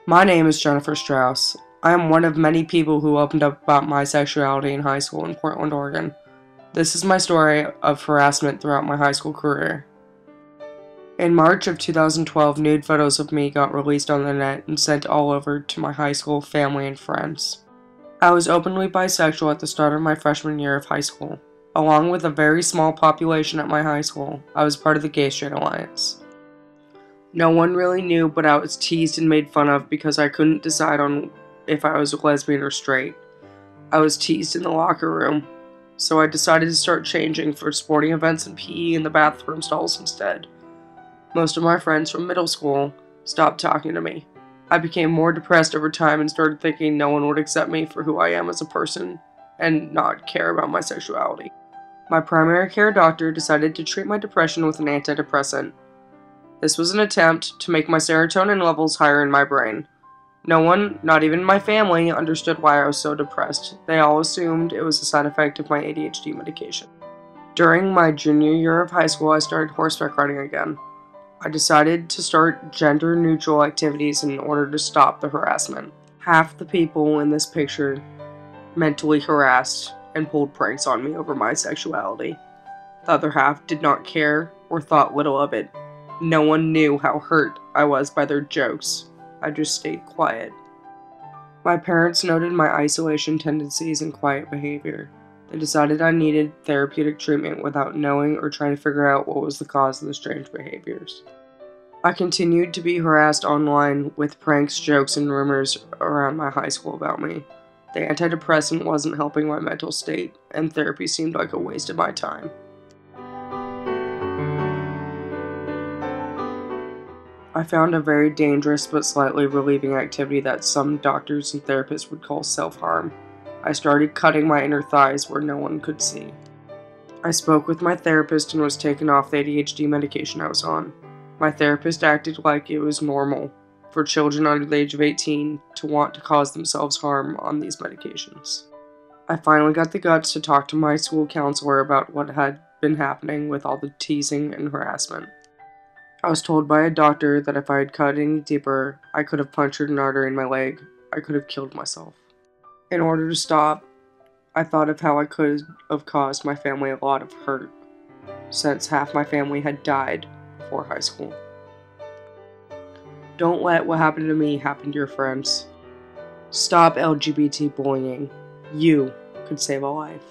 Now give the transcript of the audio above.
My name is Jennifer Strauss. I am one of many people who opened up about my sexuality in high school in Portland, Oregon. This is my story of harassment throughout my high school career. In March of 2012, nude photos of me got released on the net and sent all over to my high school family and friends. I was openly bisexual at the start of my freshman year of high school. Along with a very small population at my high school, I was part of the Gay Straight Alliance. No one really knew, but I was teased and made fun of because I couldn't decide on if I was a lesbian or straight. I was teased in the locker room, so I decided to start changing for sporting events and PE in the bathroom stalls instead. Most of my friends from middle school stopped talking to me. I became more depressed over time and started thinking no one would accept me for who I am as a person and not care about my sexuality. My primary care doctor decided to treat my depression with an antidepressant. This was an attempt to make my serotonin levels higher in my brain. No one, not even my family, understood why I was so depressed. They all assumed it was a side effect of my ADHD medication. During my junior year of high school, I started horseback riding again. I decided to start gender-neutral activities in order to stop the harassment. Half the people in this picture mentally harassed and pulled pranks on me over my sexuality. The other half did not care or thought little of it. No one knew how hurt I was by their jokes. I just stayed quiet. My parents noted my isolation tendencies and quiet behavior. They decided I needed therapeutic treatment without knowing or trying to figure out what was the cause of the strange behaviors. I continued to be harassed online with pranks, jokes, and rumors around my high school about me. The antidepressant wasn't helping my mental state, and therapy seemed like a waste of my time. I found a very dangerous but slightly relieving activity that some doctors and therapists would call self-harm. I started cutting my inner thighs where no one could see. I spoke with my therapist and was taken off the ADHD medication I was on. My therapist acted like it was normal for children under the age of 18 to want to cause themselves harm on these medications. I finally got the guts to talk to my school counselor about what had been happening with all the teasing and harassment. I was told by a doctor that if I had cut any deeper, I could have punctured an artery in my leg. I could have killed myself. In order to stop, I thought of how I could have caused my family a lot of hurt, since half my family had died before high school. Don't let what happened to me happen to your friends. Stop LGBT bullying. You could save a life.